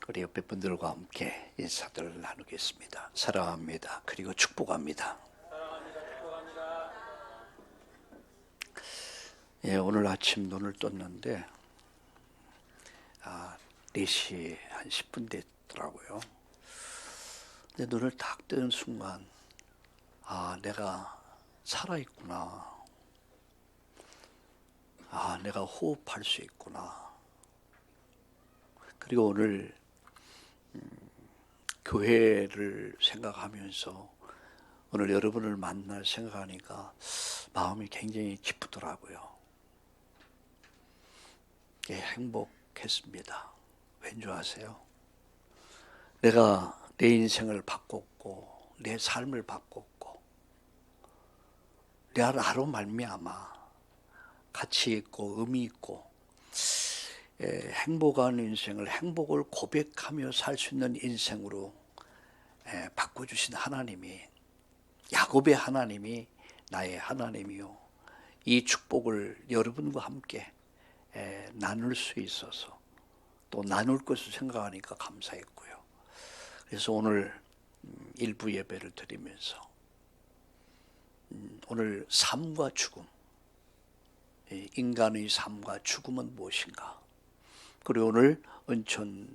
우리 옆에 분들과 함께 인사들을 나누겠습니다. 사랑합니다. 그리고 축복합니다. 예, 오늘 아침 눈을 떴는데 4시 한 10분 됐더라고요. 근데 눈을 딱 뜨는 순간 내가 살아있구나. 내가 호흡할 수 있구나. 그리고 오늘 교회를 생각하면서 오늘 여러분을 만날 생각하니까 마음이 굉장히 기쁘더라고요. 예, 행복했습니다. 왠 줄 아세요? 내가 내 인생을 바꿨고 내 삶을 바꿨고 나로 말미암아 가치 있고 의미 있고 행복한 인생을 행복을 고백하며 살 수 있는 인생으로 바꿔주신 하나님이, 야곱의 하나님이 나의 하나님이요, 이 축복을 여러분과 함께 나눌 수 있어서 또 나눌 것을 생각하니까 감사했고요. 그래서 오늘 일부 예배를 드리면서 오늘 삶과 죽음, 인간의 삶과 죽음은 무엇인가, 그리고 오늘 은천의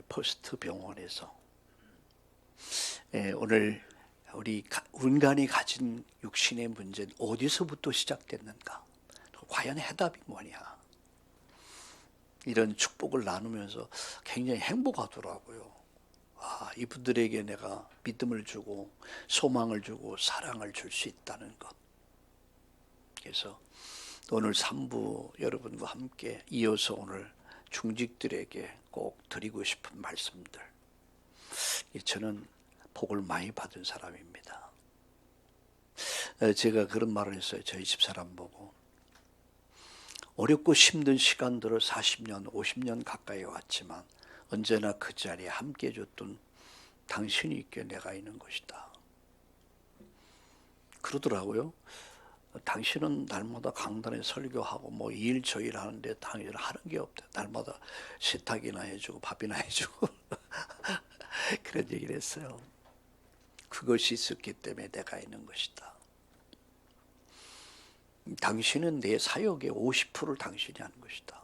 포스트 병원에서 오늘 우리 인간이 가진 육신의 문제는 어디서부터 시작됐는가, 과연 해답이 뭐냐, 이런 축복을 나누면서 굉장히 행복하더라고요. 이분들에게 내가 믿음을 주고 소망을 주고 사랑을 줄 수 있다는 것. 그래서 오늘 3부 여러분과 함께 이어서 오늘 중직들에게 꼭 드리고 싶은 말씀들. 저는 복을 많이 받은 사람입니다. 제가 그런 말을 했어요. 저희 집사람 보고. 어렵고 힘든 시간들을 40년, 50년 가까이 왔지만 언제나 그 자리에 함께 해줬던 당신이 있기에 내가 있는 것이다. 그러더라고요. 당신은 날마다 강단에 설교하고 이 일 저 일 하는데 당신은 하는 게 없다. 날마다 세탁이나 해주고 밥이나 해주고 그런 얘기를 했어요. 그것이 있었기 때문에 내가 있는 것이다. 당신은 내 사역의 50%를 당신이 하는 것이다.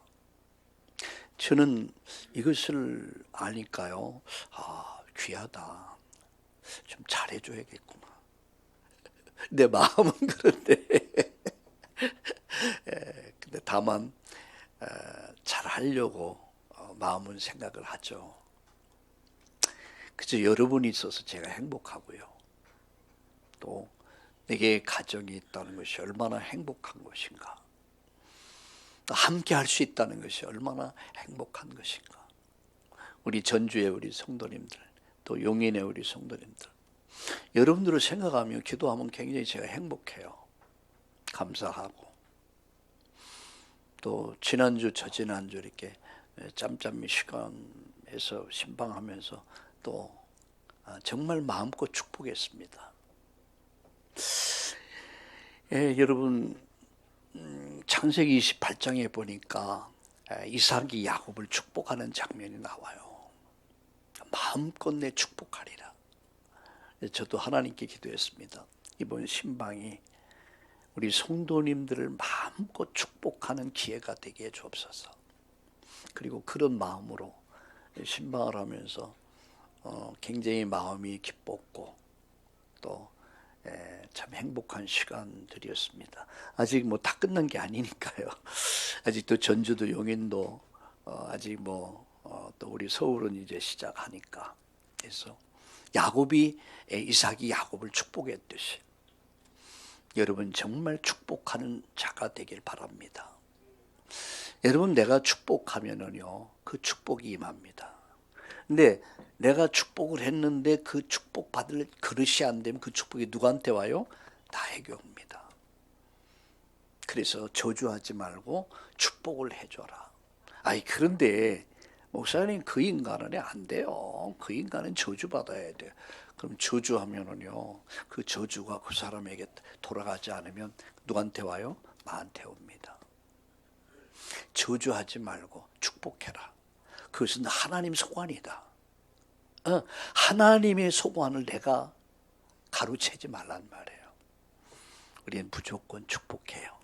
저는 이것을 아니까요. 귀하다. 좀 잘해줘야겠구나. 내 마음은 그런데 근데 다만 잘하려고 마음은 생각을 하죠. 그저 여러분이 있어서 제가 행복하고요. 또 내게 가정이 있다는 것이 얼마나 행복한 것인가. 또 함께 할 수 있다는 것이 얼마나 행복한 것인가. 우리 전주의 우리 성도님들, 또 용인의 우리 성도님들, 여러분들을 생각하며 기도하면 굉장히 제가 행복해요. 감사하고. 또 지난주 저지난주 이렇게 짬짬이 시간에서 신방하면서 또 정말 마음껏 축복했습니다. 여러분 창세기 28장에 보니까 이삭이 야곱을 축복하는 장면이 나와요. 마음껏 내 축복하리라. 저도 하나님께 기도했습니다. 이번 신방이 우리 성도님들을 마음껏 축복하는 기회가 되게 해주옵소서. 그리고 그런 마음으로 신방을 하면서 굉장히 마음이 기뻤고 또 참 행복한 시간들이었습니다. 아직 다 끝난 게 아니니까요. 아직도 전주도 용인도 아직 또 우리 서울은 이제 시작하니까. 그래서 이삭이 야곱을 축복했듯이 여러분 정말 축복하는 자가 되길 바랍니다. 여러분 내가 축복하면은요 그 축복이 임합니다. 근데 내가 축복을 했는데 그 축복 받을 그릇이 안 되면 그 축복이 누구한테 와요? 나에게 옵니다. 그래서 저주하지 말고 축복을 해줘라. 그런데 목사님 그 인간은 안 돼요. 그 인간은 저주받아야 돼. 그럼 저주하면은요 그 저주가 그 사람에게 돌아가지 않으면 누구한테 와요? 나한테 옵니다. 저주하지 말고 축복해라. 그것은 하나님 소관이다. 하나님의 소관을 내가 가로채지 말란 말이에요. 우리는 무조건 축복해요.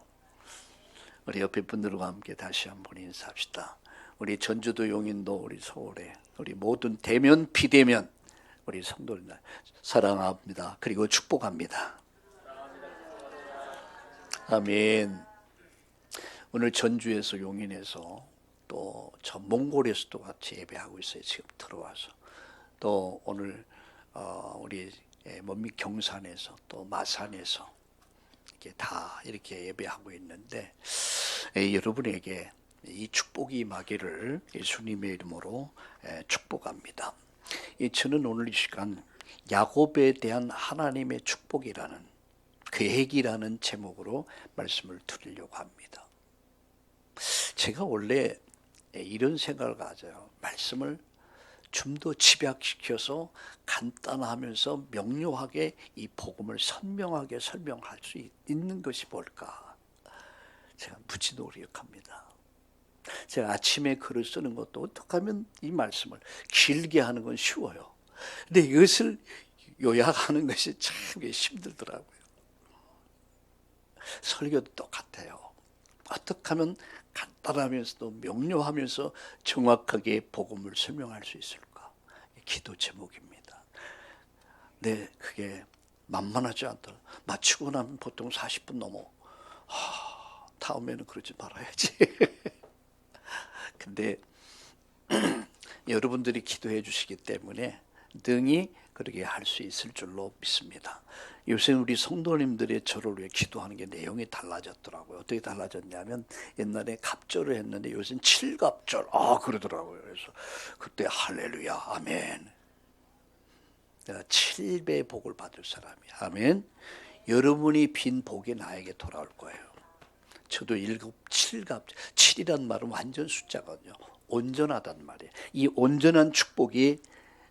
우리 옆에 분들과 함께 다시 한번 인사합시다. 우리 전주도 용인도 우리 서울에 우리 모든 대면 비대면 우리 성도들 사랑합니다. 그리고 축복합니다. 아멘. 오늘 전주에서 용인에서 또 저 몽골에서도 같이 예배하고 있어요. 지금 들어와서 또 오늘 우리 먼밑 경산에서 또 마산에서 이렇게 다 이렇게 예배하고 있는데 여러분에게 이 축복이 임하기를 예수님의 이름으로 축복합니다. 저는 오늘 이 시간 야곱에 대한 하나님의 축복이라는 계획이라는 제목으로 말씀을 드리려고 합니다. 제가 원래 이런 생각을 가져요. 말씀을 좀 더 집약시켜서 간단하면서 명료하게 이 복음을 선명하게 설명할 수 있는 것이 뭘까? 제가 무지 노력합니다. 제가 아침에 글을 쓰는 것도 어떻게 하면 이 말씀을 길게 하는 건 쉬워요. 근데 이것을 요약하는 것이 참 힘들더라고요. 설교도 똑같아요. 어떻게 하면 간단하면서도 명료하면서 정확하게 복음을 설명할 수 있을까? 기도 제목입니다. 네, 그게 만만하지 않더라. 마치고 나면 보통 40분 넘어. 다음에는 그러지 말아야지. 근데 여러분들이 기도해 주시기 때문에 능히 그렇게 할 수 있을 줄로 믿습니다. 요새 우리 성도님들의 저를 위해 기도하는 게 내용이 달라졌더라고요. 어떻게 달라졌냐면 옛날에 갑절을 했는데 요새는 칠갑절 그러더라고요. 그래서 그때 할렐루야 아멘. 내가 7배 복을 받을 사람이야. 아멘. 여러분이 빈 복이 나에게 돌아올 거예요. 저도 7갑 7이란 말은 완전 숫자거든요. 온전하단 말이에요. 이 온전한 축복이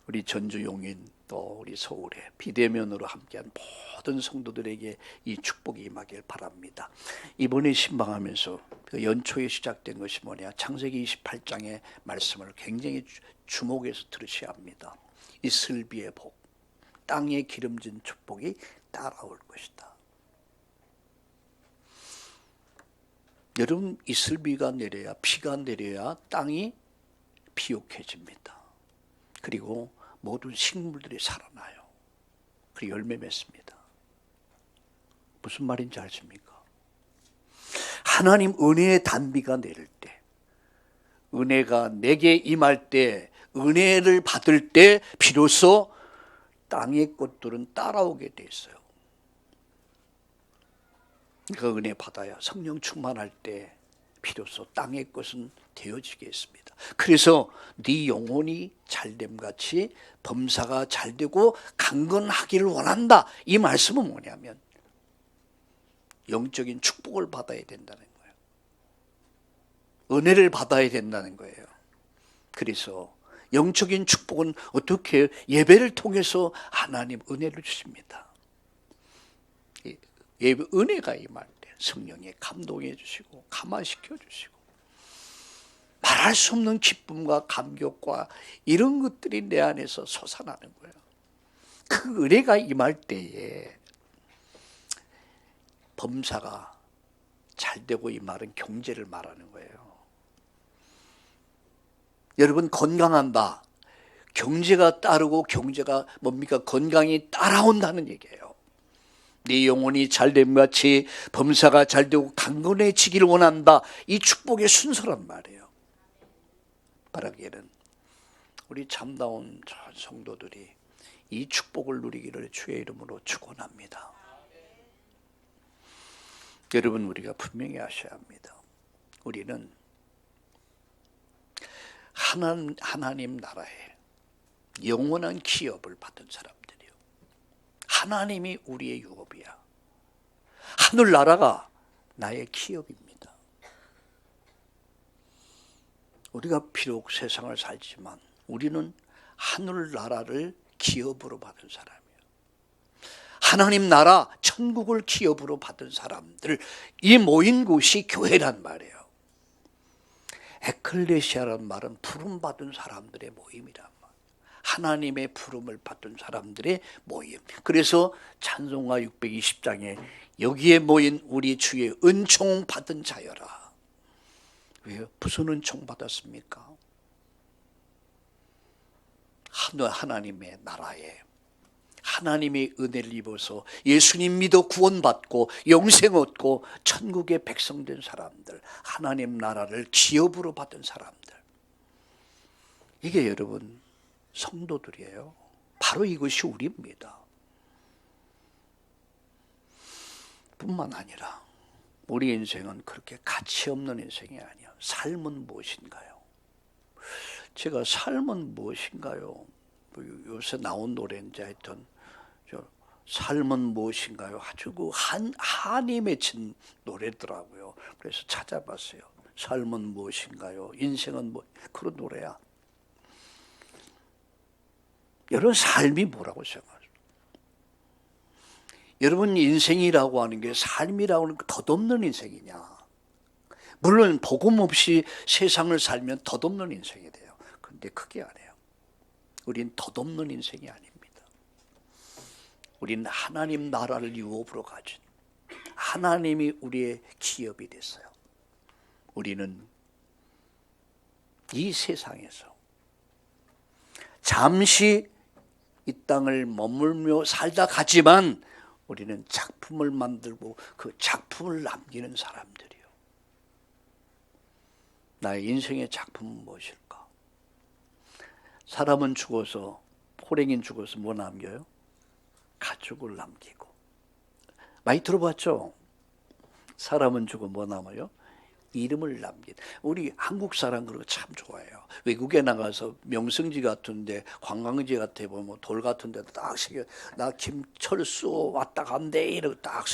우리 전주 용인 또 우리 서울에 비대면으로 함께한 모든 성도들에게 이 축복이 임하길 바랍니다. 이번에 신방하면서 그 연초에 시작된 것이 뭐냐? 창세기 28장의 말씀을 굉장히 주목해서 들으셔야 합니다. 이슬비의 복, 땅에 기름진 축복이 따라올 것이다. 여러분, 이슬비가 내려야, 비가 내려야 땅이 비옥해집니다. 그리고 모든 식물들이 살아나요. 그리고 열매 맺습니다. 무슨 말인지 아십니까? 하나님 은혜의 단비가 내릴 때, 은혜가 내게 임할 때, 은혜를 받을 때 비로소 땅의 꽃들은 따라오게 돼 있어요. 그 은혜 받아야 성령 충만할 때 비로소 땅의 것은 되어지게 했습니다. 그래서 네 영혼이 잘됨같이 범사가 잘되고 강건하기를 원한다. 이 말씀은 뭐냐면 영적인 축복을 받아야 된다는 거예요. 은혜를 받아야 된다는 거예요. 그래서 영적인 축복은 어떻게 예배를 통해서 하나님 은혜를 주십니다. 예배 은혜가 임할 때 성령이 감동해 주시고 감화시켜 주시고 말할 수 없는 기쁨과 감격과 이런 것들이 내 안에서 솟아나는 거예요. 그 은혜가 임할 때에 범사가 잘되고 이 말은 경제를 말하는 거예요. 여러분 건강한다. 경제가 따르고 경제가 뭡니까? 건강이 따라온다는 얘기예요. 네 영혼이 잘됨같이 범사가 잘되고 강건해지기를 원한다. 이 축복의 순서란 말이에요. 바라기에는 우리 참다운 성도들이 이 축복을 누리기를 주의 이름으로 축원합니다. 여러분 우리가 분명히 아셔야 합니다. 우리는 하나님 나라에 영원한 기업을 받은 사람들이에요. 하나님이 우리의 유업이야. 하늘나라가 나의 기업입니다. 우리가 비록 세상을 살지만 우리는 하늘나라를 기업으로 받은 사람이에요. 하나님 나라 천국을 기업으로 받은 사람들, 이 모인 곳이 교회란 말이에요. 에클레시아라는 말은 부름받은 사람들의 모임이란 말이에요. 하나님의 부름을 받은 사람들의 모임. 그래서 찬송가 620장에 여기에 모인 우리 주의 은총 받은 자여라. 왜요? 무슨 은총 받았습니까? 하나님의 나라에 하나님의 은혜를 입어서 예수님 믿어 구원받고 영생 얻고 천국의 백성된 사람들, 하나님 나라를 기업으로 받은 사람들, 이게 여러분 성도들이에요. 바로 이것이 우리입니다. 뿐만 아니라 우리 인생은 그렇게 가치 없는 인생이 아니야. 삶은 무엇인가요? 제가 삶은 무엇인가요? 요새 나온 노래인지 하여튼 삶은 무엇인가요? 아주 그 한이 맺힌 노래더라고요. 그래서 찾아봤어요. 삶은 무엇인가요? 인생은 뭐, 그런 노래야. 여러분 삶이 뭐라고 생각하세요? 여러분 인생이라고 하는 게 삶이라고 하는 게 덧없는 인생이냐? 물론 복음 없이 세상을 살면 덧없는 인생이 돼요. 그런데 그게 아니에요. 우린 덧없는 인생이 아닙니다. 우린 하나님 나라를 유업으로 가진 하나님이 우리의 기업이 됐어요. 우리는 이 세상에서 잠시 이 땅을 머물며 살다 가지만 우리는 작품을 만들고 그 작품을 남기는 사람들이요. 나의 인생의 작품은 무엇일까? 사람은 죽어서, 호랭이는 죽어서 뭐 남겨요? 가축을 남기고. 많이 들어봤죠? 사람은 죽어 뭐 남아요? 이름을 남긴. 우리 한국 사람 그런 거 참 좋아해요. 외국에 나가서 명승지 같은데, 관광지 같아 보면 돌 같은 데도 딱 새겨, 나 김철수 왔다 간대 이러고 딱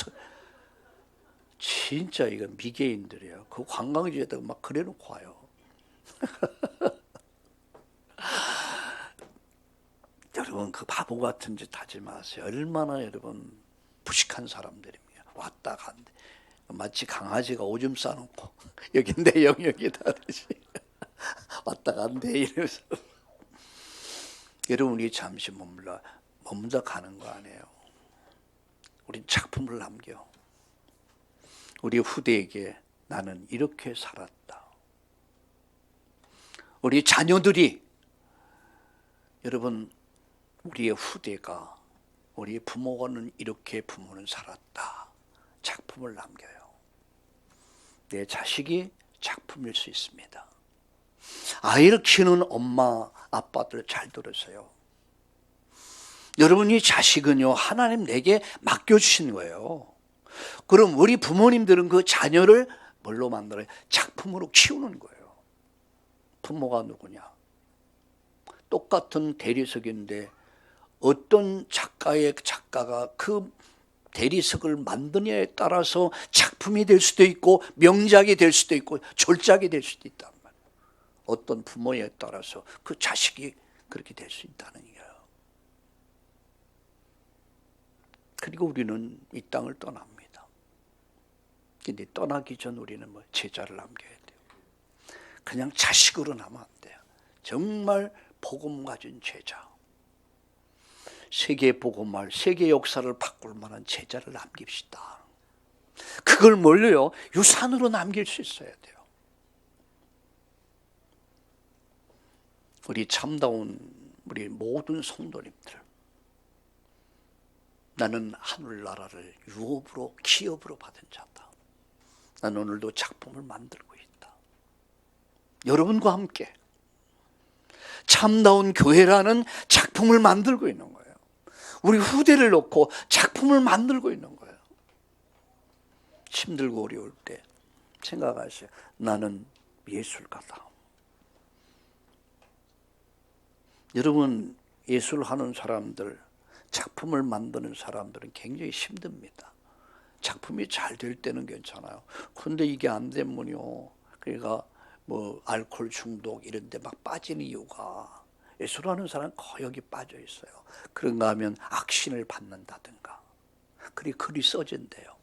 진짜 이건 미개인들이에요. 그 관광지에다가 막 그래놓고 와요. 여러분 그 바보 같은 짓 하지 마세요. 얼마나 여러분 무식한 사람들입니다. 왔다 간대. 마치 강아지가 오줌 싸놓고 여기 내 영역이다 하듯이 왔다 간대 이러면서. 여러분 우리 잠시 머물러 가는 거 아니에요. 우린 작품을 남겨. 우리 후대에게 나는 이렇게 살았다. 우리 자녀들이, 여러분 우리의 후대가, 우리 부모는 이렇게 부모는 살았다. 작품을 남겨요. 내 자식이 작품일 수 있습니다. 아이를 키우는 엄마, 아빠들 잘 들으세요. 여러분이 자식은요, 하나님 내게 맡겨주신 거예요. 그럼 우리 부모님들은 그 자녀를 뭘로 만들어요? 작품으로 키우는 거예요. 부모가 누구냐? 똑같은 대리석인데 어떤 작가가 그 대리석을 만드냐에 따라서 작품이 될 수도 있고 명작이 될 수도 있고 졸작이 될 수도 있단 말이에요. 어떤 부모에 따라서 그 자식이 그렇게 될 수 있다는 거예요. 그리고 우리는 이 땅을 떠납니다. 근데 떠나기 전 우리는 뭐 제자를 남겨야 돼요. 그냥 자식으로 나면 안 돼요. 정말 복음 가진 제자. 세계 복음을, 세계 역사를 바꿀 만한 제자를 남깁시다. 그걸 뭘로요? 유산으로 남길 수 있어야 돼요. 우리 참다운 우리 모든 성도님들, 나는 하늘나라를 유업으로, 기업으로 받은 자다. 나는 오늘도 작품을 만들고 있다. 여러분과 함께 참다운 교회라는 작품을 만들고 있는 거예요. 우리 후대를 놓고 작품을 만들고 있는 거예요. 힘들고 어려울 때 생각하세요. 나는 예술가다. 여러분 예술하는 사람들, 작품을 만드는 사람들은 굉장히 힘듭니다. 작품이 잘 될 때는 괜찮아요. 그런데 이게 안 되면요, 그러니까 뭐 알코올 중독 이런 데 막 빠지는 이유가, 예술하는 사람은 거의 여기 빠져 있어요. 그런가 하면 악신을 받는다든가, 그리 글이 써진대요.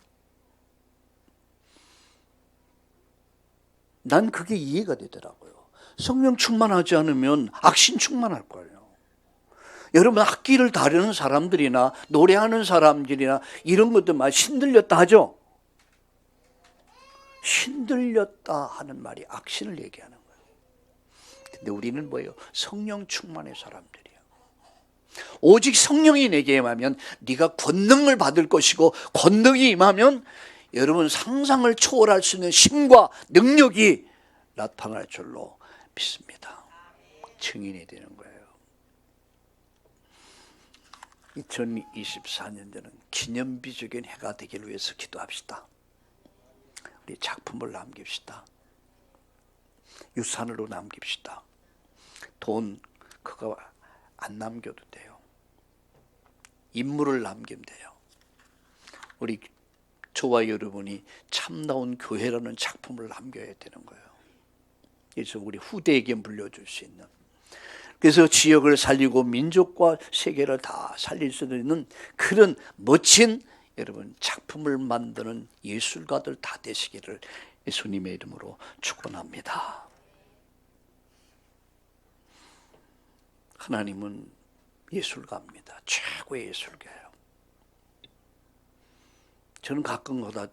난 그게 이해가 되더라고요. 성령 충만하지 않으면 악신 충만할 거예요. 여러분 악기를 다루는 사람들이나 노래하는 사람들이나 이런 것들만 신들렸다 하죠. 신들렸다 하는 말이 악신을 얘기하는 거예요. 근데 우리는 뭐예요? 성령 충만의 사람들이에요. 오직 성령이 내게 임하면 네가 권능을 받을 것이고, 권능이 임하면 여러분 상상을 초월할 수 있는 힘과 능력이 나타날 줄로 믿습니다. 증인이 되는 거예요. 2024년도는 기념비적인 해가 되기를 위해서 기도합시다. 우리 작품을 남깁시다. 유산으로 남깁시다. 돈 그거 안 남겨도 돼요. 인물을 남기면 돼요. 우리 저와 여러분이 참다운 교회라는 작품을 남겨야 되는 거예요. 그래서 우리 후대에게 물려줄 수 있는, 그래서 지역을 살리고 민족과 세계를 다 살릴 수 있는 그런 멋진 여러분 작품을 만드는 예술가들 다 되시기를 예수님의 이름으로 축원합니다. 하나님은 예술가입니다. 최고의 예술가예요. 저는 가끔가다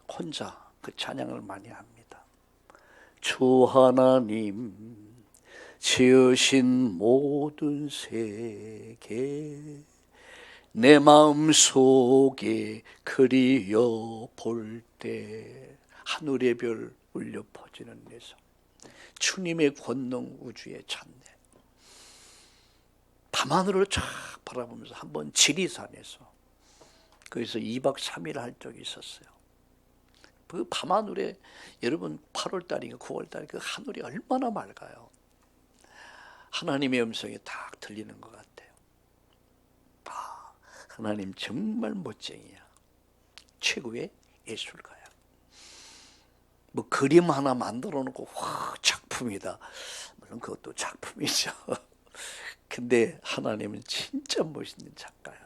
혼자 그 찬양을 많이 합니다. 주 하나님 지으신 모든 세계 내 마음속에 그리어 볼 때 하늘의 별 울려 퍼지는 내성, 주님의 권능 우주에 찬네. 밤하늘을 쫙 바라보면서 한번 지리산에서 거기서 2박 3일 할 적이 있었어요. 그 밤하늘에 여러분 8월달인가 9월달 그 하늘이 얼마나 맑아요. 하나님의 음성이 딱 들리는 것 같아요. 아, 하나님 정말 멋쟁이야. 최고의 예술가야. 뭐 그림 하나 만들어 놓고 와 작품이다. 물론 그것도 작품이죠. 근데 하나님은 진짜 멋있는 작가야.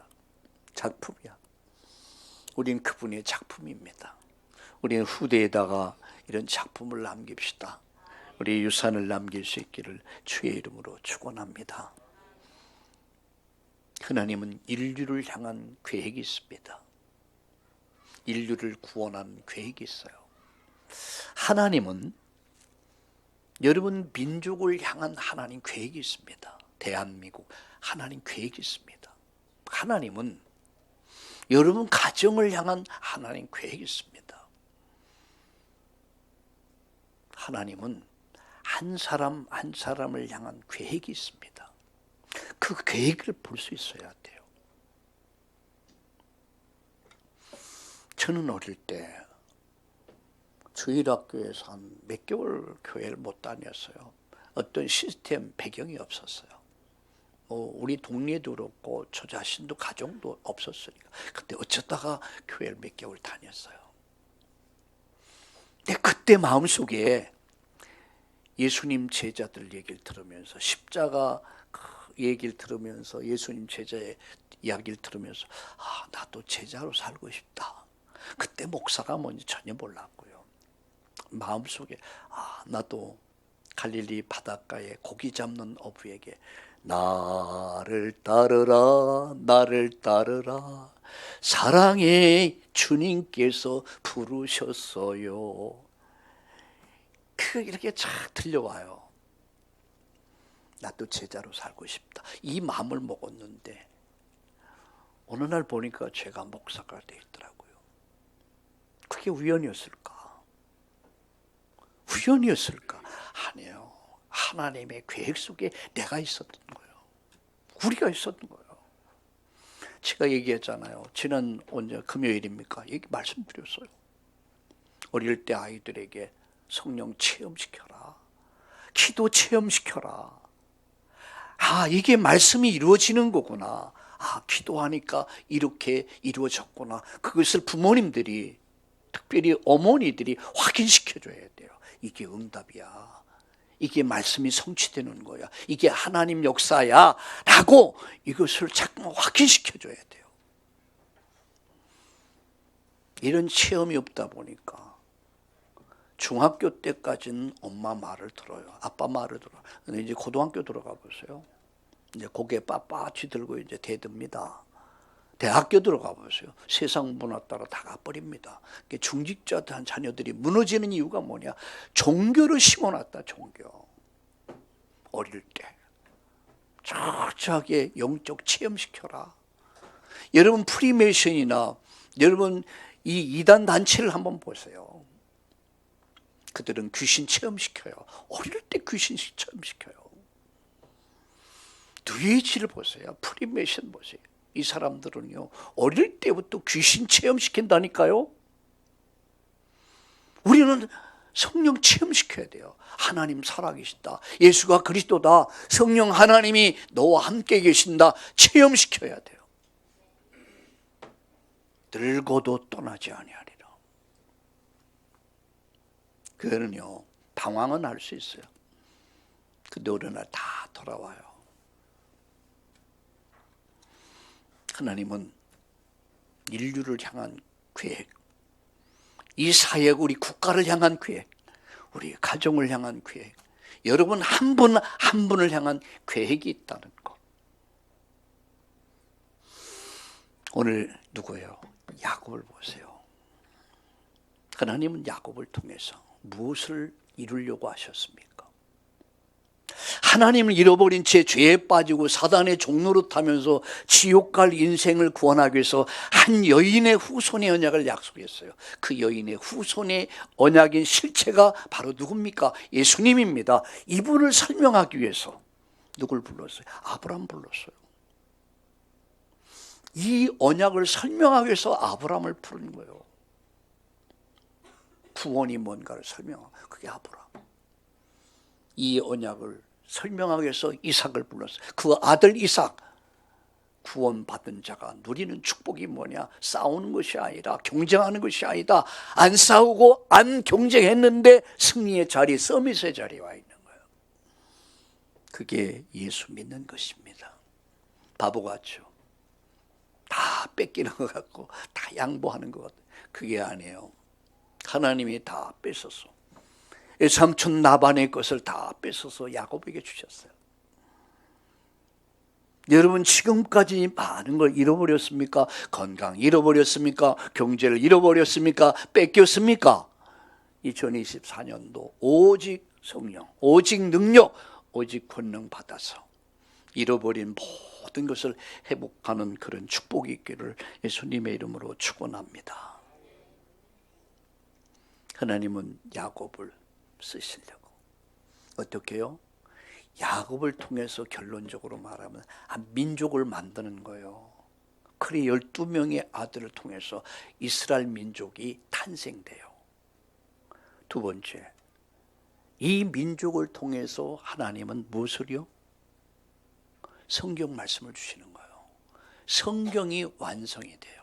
작품이야. 우린 그분의 작품입니다. 우리는 후대에다가 이런 작품을 남깁시다. 우리 유산을 남길 수 있기를 주의 이름으로 축원합니다. 하나님은 인류를 향한 계획이 있습니다. 인류를 구원한 계획이 있어요. 하나님은 여러분 민족을 향한 하나님 계획이 있습니다. 대한민국 하나님 계획이 있습니다. 하나님은 여러분 가정을 향한 하나님 계획이 있습니다. 하나님은 한 사람 한 사람을 향한 계획이 있습니다. 그 계획을 볼 수 있어야 돼요. 저는 어릴 때 주일학교에서 한 몇 개월 교회를 못 다녔어요. 어떤 시스템 배경이 없었어요. 우리 동네도 그렇고 저 자신도 가정도 없었으니까. 근데 어쩌다가 교회를 몇 개월 다녔어요. 근데 그때 마음속에 예수님 제자들 얘기를 들으면서, 십자가 얘기를 들으면서, 예수님 제자의 이야기를 들으면서 나도 제자로 살고 싶다. 그때 목사가 뭔지 전혀 몰랐고요. 마음속에 나도 갈릴리 바닷가에 고기 잡는 어부에게 나를 따르라 나를 따르라 사랑의 주님께서 부르셨어요. 이렇게 쫙 들려와요. 나도 제자로 살고 싶다. 이 마음을 먹었는데 어느 날 보니까 제가 목사가 돼 있더라고요. 그게 우연이었을까? 우연이었을까? 아니에요. 하나님의 계획 속에 내가 있었던 거예요. 우리가 있었던 거예요. 제가 얘기했잖아요. 지난 언제 금요일입니까? 얘기 말씀드렸어요. 어릴 때 아이들에게 성령 체험시켜라. 기도 체험시켜라. 이게 말씀이 이루어지는 거구나. 기도하니까 이렇게 이루어졌구나. 그것을 부모님들이, 특별히 어머니들이 확인시켜줘야 돼요. 이게 응답이야. 이게 말씀이 성취되는 거야. 이게 하나님 역사야. 라고 이것을 자꾸 확인시켜줘야 돼요. 이런 체험이 없다 보니까 중학교 때까지는 엄마 말을 들어요. 아빠 말을 들어요. 근데 이제 고등학교 들어가 보세요. 이제 고개 빳빳이 들고 이제 대듭니다. 대학교 들어가 보세요. 세상 문화 따라 다 가버립니다. 중직자한 자녀들이 무너지는 이유가 뭐냐? 종교를 심어놨다. 종교. 어릴 때 철저하게 영적 체험시켜라. 여러분 프리메이션이나 여러분 이 이단 단체를 한번 보세요. 그들은 귀신 체험시켜요. 어릴 때 귀신 체험시켜요. 뉴에이지를 보세요. 프리메이션 보세요. 이 사람들은요, 어릴 때부터 귀신 체험시킨다니까요. 우리는 성령 체험시켜야 돼요. 하나님 살아계신다. 예수가 그리스도다. 성령 하나님이 너와 함께 계신다. 체험시켜야 돼요. 늙어도 떠나지 아니하리라. 그거는요, 방황은 할 수 있어요. 근데 어느 날 다 돌아와요. 하나님은 인류를 향한 계획, 이 사역, 우리 국가를 향한 계획, 우리 가정을 향한 계획, 여러분 한 분 한 분을 향한 계획이 있다는 것. 오늘 누구예요? 야곱을 보세요. 하나님은 야곱을 통해서 무엇을 이루려고 하셨습니까? 하나님을 잃어버린 채 죄에 빠지고 사단의 종로로 타면서 지옥 갈 인생을 구원하기 위해서 한 여인의 후손의 언약을 약속했어요. 그 여인의 후손의 언약인 실체가 바로 누굽니까? 예수님입니다. 이분을 설명하기 위해서 누굴 불렀어요? 아브라함 불렀어요. 이 언약을 설명하기 위해서 아브라함을 부른 거예요. 구원이 뭔가를 설명하고, 그게 아브라함. 이 언약을 설명하기 위해서 이삭을 불렀어요. 그 아들 이삭, 구원받은 자가 누리는 축복이 뭐냐? 싸우는 것이 아니라, 경쟁하는 것이 아니다. 안 싸우고 안 경쟁했는데 승리의 자리, 서밋의 자리에 와 있는 거예요. 그게 예수 믿는 것입니다. 바보같죠. 다 뺏기는 것 같고 다 양보하는 것 같아요. 그게 아니에요. 하나님이 다 뺏어서, 삼촌 나반의 것을 다 뺏어서 야곱에게 주셨어요. 여러분 지금까지 많은 걸 잃어버렸습니까? 건강 잃어버렸습니까? 경제를 잃어버렸습니까? 뺏겼습니까? 2024년도 오직 성령, 오직 능력, 오직 권능 받아서 잃어버린 모든 것을 회복하는 그런 축복이 있기를 예수님의 이름으로 축원합니다. 하나님은 야곱을 쓰시려고. 어떻게요? 야곱을 통해서 결론적으로 말하면 민족을 만드는 거예요. 그래 12명의 아들을 통해서 이스라엘 민족이 탄생돼요. 두 번째, 이 민족을 통해서 하나님은 무엇을요? 성경 말씀을 주시는 거예요. 성경이 완성이 돼요.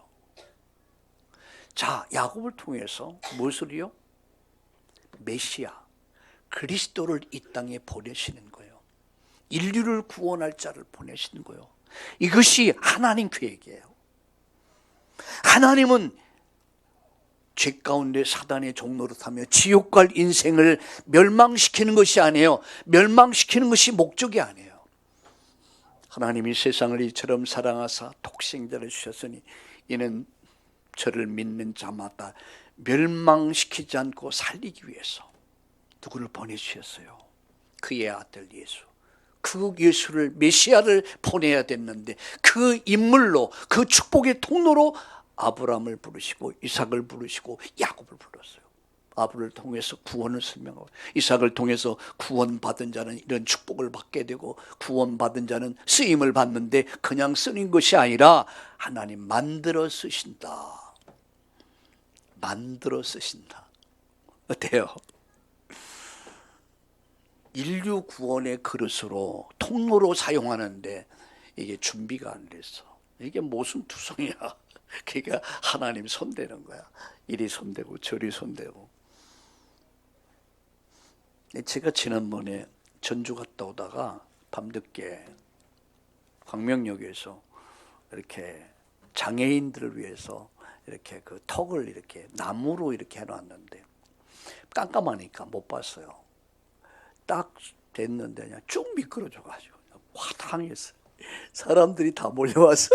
자, 야곱을 통해서 무엇을요? 메시아, 그리스도를 이 땅에 보내시는 거예요. 인류를 구원할 자를 보내시는 거예요. 이것이 하나님 계획이에요. 하나님은 죄 가운데 사단의 종로로 타며 지옥 갈 인생을 멸망시키는 것이 아니에요. 멸망시키는 것이 목적이 아니에요. 하나님이 세상을 이처럼 사랑하사 독생자를 주셨으니 이는 저를 믿는 자마다 멸망시키지 않고 살리기 위해서 누구를 보내주셨어요? 그의 아들 예수. 그 예수를, 메시아를 보내야 됐는데 그 인물로, 그 축복의 통로로 아브라함을 부르시고 이삭을 부르시고 야곱을 불렀어요. 아브를 통해서 구원을 설명하고, 이삭을 통해서 구원받은 자는 이런 축복을 받게 되고, 구원받은 자는 쓰임을 받는데 그냥 쓰는 것이 아니라 하나님 만들어 쓰신다. 만들어 쓰신다. 어때요? 인류 구원의 그릇으로, 통로로 사용하는데 이게 준비가 안 됐어. 이게 무슨 투성이야. 그러니까 하나님 손대는 거야. 이리 손대고 저리 손대고. 제가 지난번에 전주 갔다 오다가 밤늦게 광명역에서 이렇게 장애인들을 위해서 이렇게 그 턱을 이렇게 나무로 이렇게 해놨는데 깜깜하니까 못 봤어요. 딱 됐는데 그냥 쭉 미끄러져가지고 화당했어요. 사람들이 다 몰려와서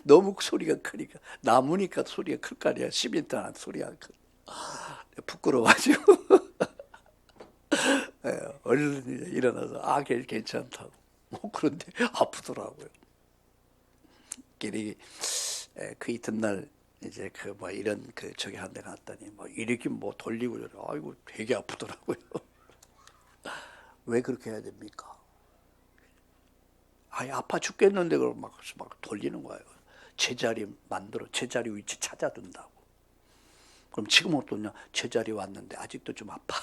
너무 소리가 크니까, 나무니까 소리가 클 거 아니야. 시멘트는 소리가 크. 부끄러워가지고 얼른 일어나서 괜찮다고. 그런데 아프더라고요. 그 이튿날 이제 이런 저기 한 데 갔더니 이렇게 돌리고 저래. 아이고 되게 아프더라고요. 왜 그렇게 해야 됩니까? 아파 죽겠는데 그걸 막 돌리는 거예요. 제자리 위치 찾아둔다고. 그럼 지금 어떠냐? 제자리 왔는데 아직도 좀 아파.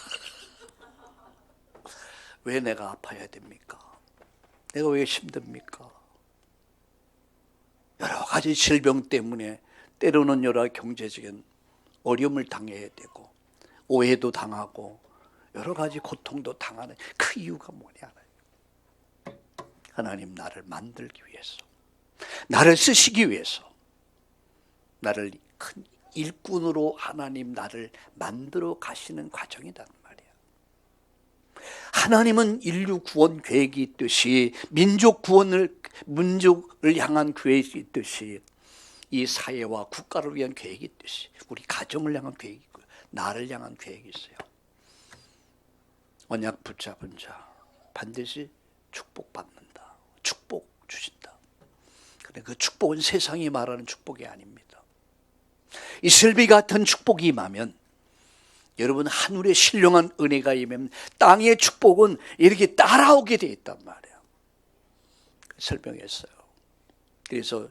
왜 내가 아파야 됩니까? 내가 왜 힘듭니까? 여러 가지 질병 때문에 때로는 여러 경제적인 어려움을 당해야 되고 오해도 당하고 여러 가지 고통도 당하는 그 이유가 뭐냐? 하나님 나를 만들기 위해서, 나를 쓰시기 위해서, 나를 큰 일꾼으로 하나님 나를 만들어 가시는 과정이란 말이야. 하나님은 인류 구원 계획이 있듯이 민족을 향한 계획이 있듯이 이 사회와 국가를 위한 계획이 있듯이 우리 가정을 향한 계획이 있고요. 나를 향한 계획이 있어요. 언약 붙잡은 자 반드시 축복받는다. 축복 주신다. 그런데 그 축복은 세상이 말하는 축복이 아닙니다. 이슬비 같은 축복이 임하면 여러분 하늘의 신령한 은혜가 임하면 땅의 축복은 이렇게 따라오게 돼 있단 말이에요. 설명했어요. 그래서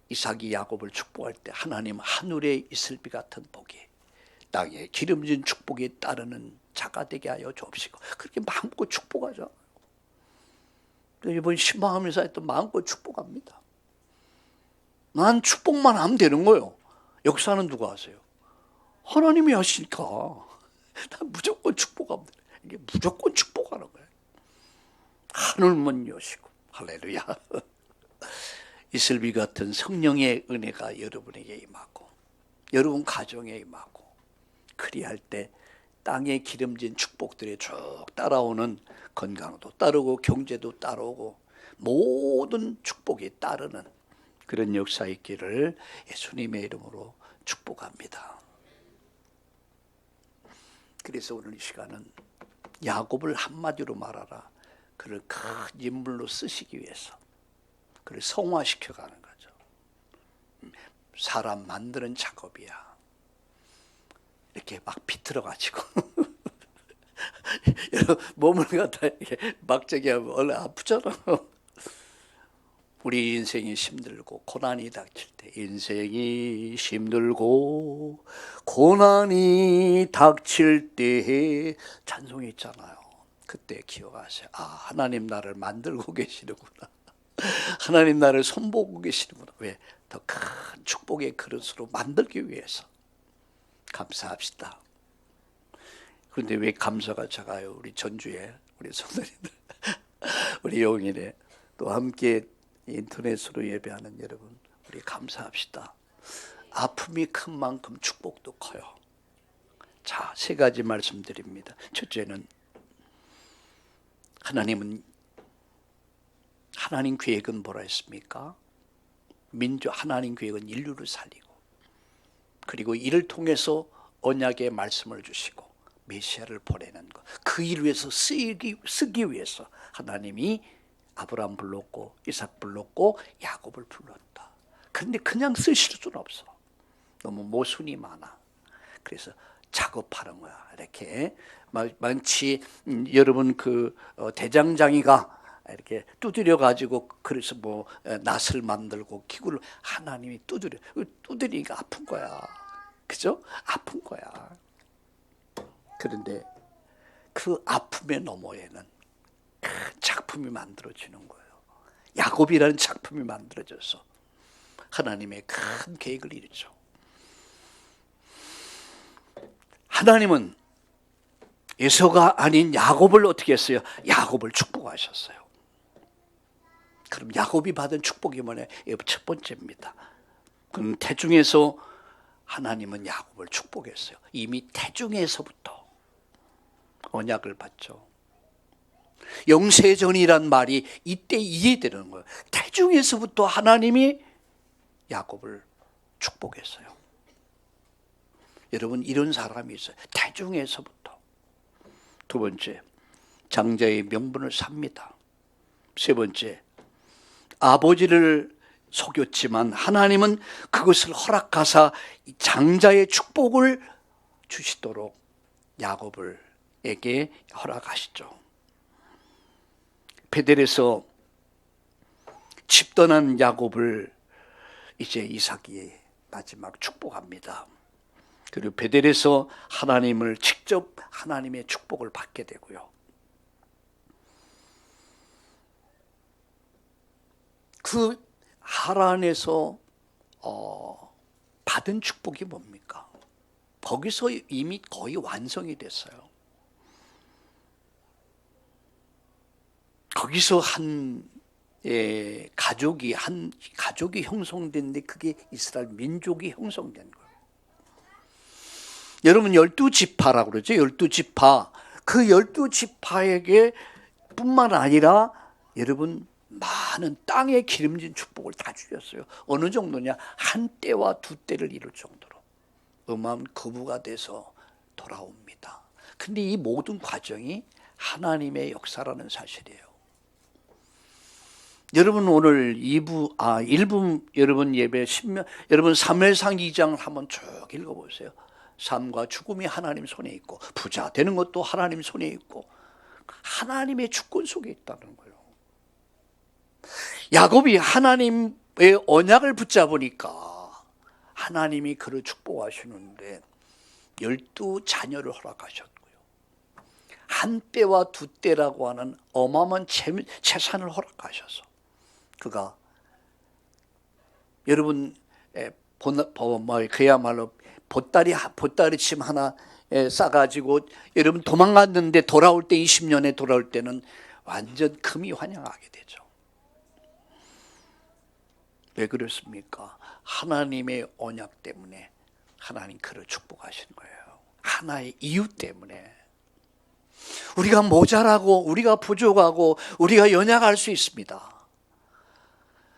이삭이 야곱을 축복할 때 하나님 하늘의 이슬비 같은 복이 땅에 기름진 축복에 따르는 자가 되게 하여 주옵시고 그렇게 마음껏 축복하죠. 이번 신방하면서 했던 마음껏 축복합니다. 난 축복만 하면 되는 거예요. 역사는 누가 하세요? 하나님이 하시니까 난 무조건 축복하면 돼요. 이게 무조건 축복하는 거예요. 하늘문 여시고 할렐루야. 이슬비 같은 성령의 은혜가 여러분에게 임하고 여러분 가정에 임하고 그리할 때 땅에 기름진 축복들이 쭉 따라오는 건강도 따르고 경제도 따라오고 모든 축복이 따르는 그런 역사 있기를 예수님의 이름으로 축복합니다. 그래서 오늘 이 시간은 야곱을 한마디로 말하라. 그를 큰 인물로 쓰시기 위해서 그를 성화시켜가는 거죠. 사람 만드는 작업이야. 이렇게 막 비틀어가지고 몸을 갖다 막 저기 하면 원래 아프잖아. 우리 인생이 힘들고 고난이 닥칠 때 인생이 힘들고 고난이 닥칠 때 찬송이 있잖아요. 그때 기억하세요. 하나님 나를 만들고 계시는구나. 하나님 나를 손보고 계시는구나. 왜? 더 큰 축복의 그릇으로 만들기 위해서. 감사합시다. 그런데 왜 감사가 작아요? 우리 전주에 우리 성도님들 우리 용인에 또 함께 인터넷으로 예배하는 여러분 우리 감사합시다. 아픔이 큰 만큼 축복도 커요. 자, 세 가지 말씀드립니다. 첫째는 하나님 계획은 뭐라 했습니까? 하나님 계획은 인류를 살리고 그리고 이를 통해서 언약의 말씀을 주시고 메시아를 보내는 것. 그 일 위해서 쓰기 위해서 하나님이 아브라함 불렀고 이삭 불렀고 야곱을 불렀다. 그런데 그냥 쓰실 수는 없어. 너무 모순이 많아. 그래서 작업하는 거야. 이렇게 마치 여러분 대장장이가 이렇게 두드려 가지고 그래서 낫을 만들고 기구를 하나님이 두드리니까 아픈 거야. 그죠? 아픈 거야. 그런데 그 아픔의 너머에는 큰 작품이 만들어지는 거예요. 야곱이라는 작품이 만들어져서 하나님의 큰 계획을 이루죠. 하나님은 에서가 아닌 야곱을 어떻게 했어요? 야곱을 축복하셨어요. 그럼 야곱이 받은 축복이 뭐냐? 첫 번째입니다. 그럼 태중에서 하나님은 야곱을 축복했어요. 이미 태중에서부터 언약을 받죠. 영세전이란 말이 이때 이해되는 거예요. 태중에서부터 하나님이 야곱을 축복했어요. 여러분, 이런 사람이 있어요. 태중에서부터. 두 번째, 장자의 명분을 삽니다. 세 번째, 아버지를 속였지만 하나님은 그것을 허락하사 장자의 축복을 주시도록 야곱에게 허락하시죠. 베델에서 집 떠난 야곱을 이제 이삭이 마지막 축복합니다. 그리고 베델에서 하나님을 직접 하나님의 축복을 받게 되고요. 그 하란에서 받은 축복이 뭡니까? 거기서 이미 거의 완성이 됐어요. 거기서 한 가족이 형성됐는데 그게 이스라엘 민족이 형성된 거예요. 여러분 12지파라고 그러죠. 12지파. 그 12지파에게 뿐만 아니라 여러분 많은 땅에 기름진 축복을 다 주셨어요. 어느 정도냐? 한 때와 두 때를 이룰 정도로 어마어마한 거부가 돼서 돌아옵니다. 근데 이 모든 과정이 하나님의 역사라는 사실이에요. 여러분 오늘 1부 여러분 예배 여러분 사무엘상 2장을 한번 쭉 읽어보세요. 삶과 죽음이 하나님 손에 있고 부자 되는 것도 하나님 손에 있고 하나님의 주권 속에 있다는 거예요. 야곱이 하나님의 언약을 붙잡으니까 하나님이 그를 축복하시는데 12자녀를 허락하셨고요. 한 때와 두 때라고 하는 어마어마한 재산을 허락하셔서 그가 여러분 그야말로 보따리 침 하나 싸가지고 여러분 도망갔는데 돌아올 때 20년에 돌아올 때는 완전 금이 환영하게 되죠. 왜 그렇습니까? 하나님의 언약 때문에 하나님 그를 축복하시는 거예요. 하나의 이유 때문에. 우리가 모자라고 우리가 부족하고 우리가 연약할 수 있습니다.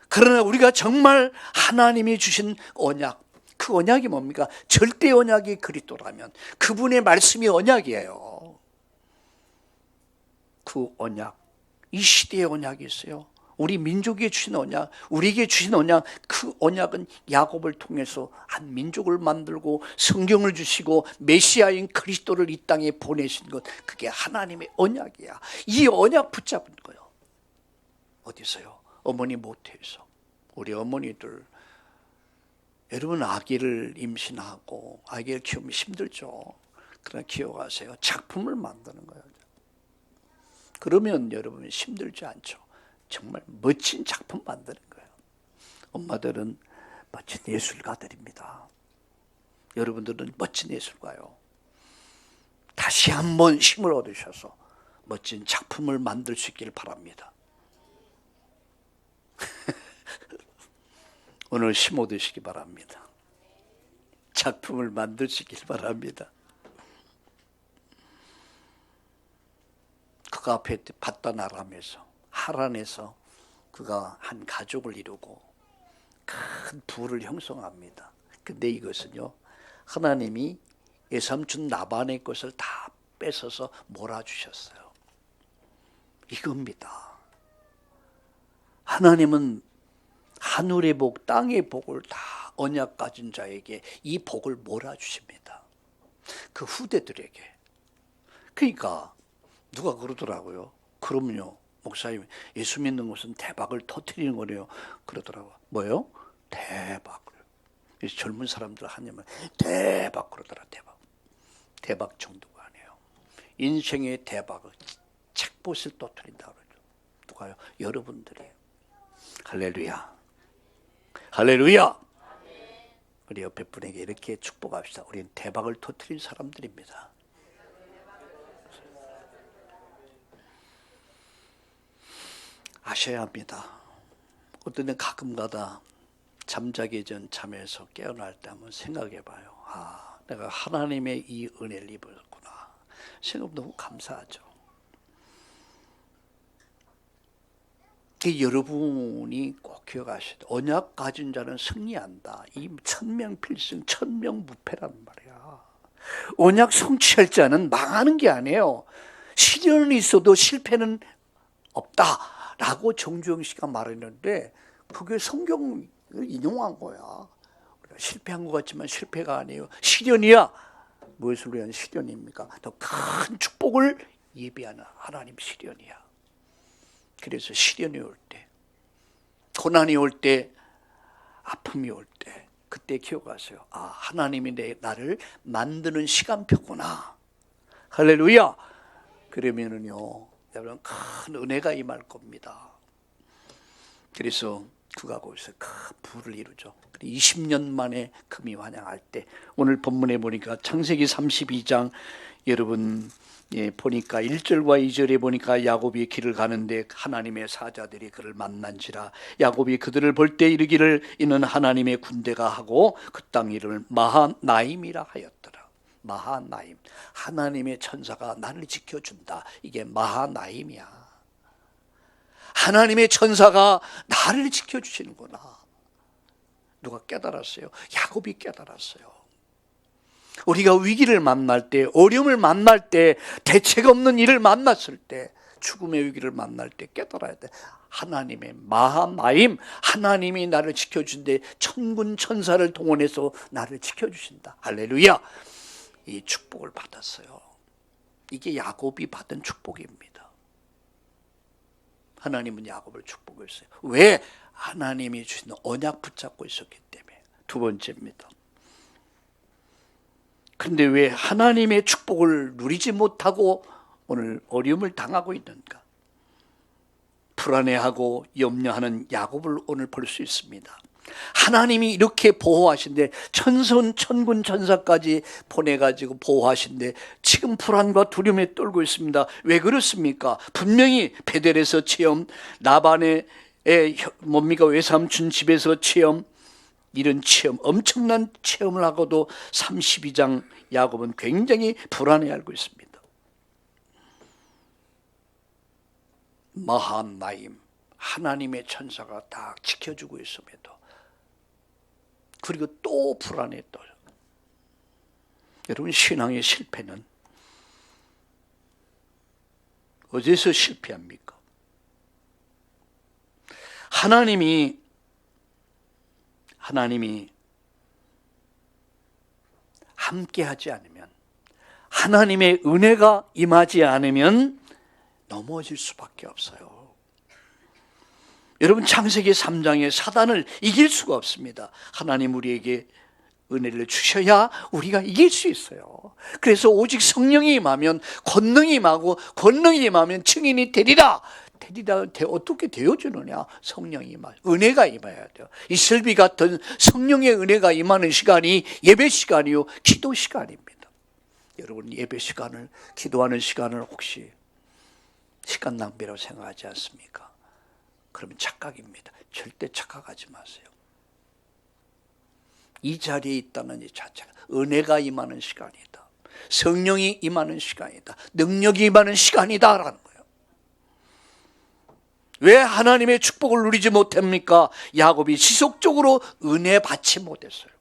그러나 우리가 정말 하나님이 주신 언약, 그 언약이 뭡니까? 절대 언약이 그리스도라면 그분의 말씀이 언약이에요. 그 언약, 이 시대의 언약이 있어요. 우리 민족에 주신 언약, 우리에게 주신 언약, 그 언약은 야곱을 통해서 한 민족을 만들고 성경을 주시고 메시아인 그리스도를 이 땅에 보내신 것, 그게 하나님의 언약이야. 이 언약 붙잡은 거예요. 어디서요? 어머니 모태에서. 우리 어머니들 여러분 아기를 임신하고 아기를 키우면 힘들죠. 그러나 기억하세요. 작품을 만드는 거예요. 그러면 여러분 힘들지 않죠. 정말 멋진 작품 만드는 거예요. 엄마들은 멋진 예술가들입니다. 여러분들은 멋진 예술가요. 다시 한번 힘을 얻으셔서 멋진 작품을 만들 수 있기를 바랍니다. 오늘 힘 얻으시기 바랍니다. 작품을 만드시길 바랍니다. 그가 앞에 바단 아람에서 하란에서 그가 한 가족을 이루고 큰 부를 형성합니다. 근데 이것은요, 하나님이 외삼촌 나반의 것을 다 뺏어서 몰아주셨어요. 이겁니다. 하나님은 하늘의 복, 땅의 복을 다 언약 가진 자에게 이 복을 몰아주십니다. 그 후대들에게. 그러니까 누가 그러더라고요. 그럼요, 목사님, 예수 믿는 것은 대박을 터뜨리는 거래요. 그러더라고요. 뭐요? 대박. 젊은 사람들 하냐면 대박 그러더라. 대박 정도가 아니에요. 인생의 대박을 책봇을 터뜨린다 그러죠. 누가요? 여러분들이에요. 할렐루야. 할렐루야. 우리 옆에 분에게 이렇게 축복합시다. 우리는 대박을 터뜨린 사람들입니다. 아셔야 합니다. 어떤 데 가끔가다 잠자기 전 잠에서 깨어날 때 한번 생각해 봐요. 아, 내가 하나님의 이 은혜를 입었구나. 생각 너무 감사하죠. 여러분이 꼭 기억하셔야 돼요. 언약 가진 자는 승리한다. 이 천명필승, 천명무패란 말이야. 언약 성취할 자는 망하는 게 아니에요. 시련은 있어도 실패는 없다라고 정주영 씨가 말했는데 그게 성경을 인용한 거야. 우리가 실패한 것 같지만 실패가 아니에요. 시련이야. 무엇을 위한 시련입니까? 더 큰 축복을 예비하는 하나님 시련이야. 그래서 시련이 올 때, 고난이 올 때, 아픔이 올 때, 그때 기억하세요. 아, 하나님이 나를 만드는 시간표구나. 할렐루야. 그러면은요, 여러분 큰 은혜가 임할 겁니다. 그래서 그가 거기서 큰 부를 이루죠. 20년 만에 금이 환영할 때, 오늘 본문에 보니까 창세기 32장 여러분 보니까 1절과 2절에 보니까 야곱이 길을 가는데 하나님의 사자들이 그를 만난지라. 야곱이 그들을 볼 때 이르기를 이는 하나님의 군대가 하고 그 땅 이름을 마하나임이라 하였더라. 마하나임, 하나님의 천사가 나를 지켜준다. 이게 마하나임이야. 하나님의 천사가 나를 지켜주시는구나. 누가 깨달았어요? 야곱이 깨달았어요. 우리가 위기를 만날 때, 어려움을 만날 때, 대책 없는 일을 만났을 때, 죽음의 위기를 만날 때 깨달아야 돼. 하나님의 마하나임, 하나님이 나를 지켜준대. 천군 천사를 동원해서 나를 지켜주신다. 할렐루야. 이 축복을 받았어요. 이게 야곱이 받은 축복입니다. 하나님은 야곱을 축복했어요. 왜? 하나님이 주신 언약 붙잡고 있었기 때문에. 두 번째입니다. 그런데 왜 하나님의 축복을 누리지 못하고 오늘 어려움을 당하고 있는가? 불안해하고 염려하는 야곱을 오늘 볼 수 있습니다. 하나님이 이렇게 보호하신데 천군 천사까지 보내가지고 보호하신데 지금 불안과 두려움에 떨고 있습니다. 왜 그렇습니까? 분명히 베델에서 체험, 라반의 뭡니까 외삼촌 집에서 체험, 이런 체험, 엄청난 체험을 하고도 32장 야곱은 굉장히 불안해 알고 있습니다. 마하나임, 하나님의 천사가 다 지켜주고 있음에도 그리고 또 불안했던. 여러분 신앙의 실패는 어디서 실패합니까? 하나님이 함께하지 않으면, 하나님의 은혜가 임하지 않으면 넘어질 수밖에 없어요. 여러분 창세기 3장의 사단을 이길 수가 없습니다. 하나님 우리에게 은혜를 주셔야 우리가 이길 수 있어요. 그래서 오직 성령이 임하면 권능이 임하고 권능이 임하면 증인이 되리라. 어떻게 되어주느냐? 성령이 임하, 은혜가 임해야 돼요. 이슬비 같은 성령의 은혜가 임하는 시간이 예배 시간이요, 기도 시간입니다. 여러분 예배 시간을, 기도하는 시간을 혹시 시간 낭비라고 생각하지 않습니까? 그러면 착각입니다. 절대 착각하지 마세요. 이 자리에 있다는 이 자체가 은혜가 임하는 시간이다. 성령이 임하는 시간이다. 능력이 임하는 시간이다라는 거예요. 왜 하나님의 축복을 누리지 못합니까? 야곱이 지속적으로 은혜 받지 못했어요.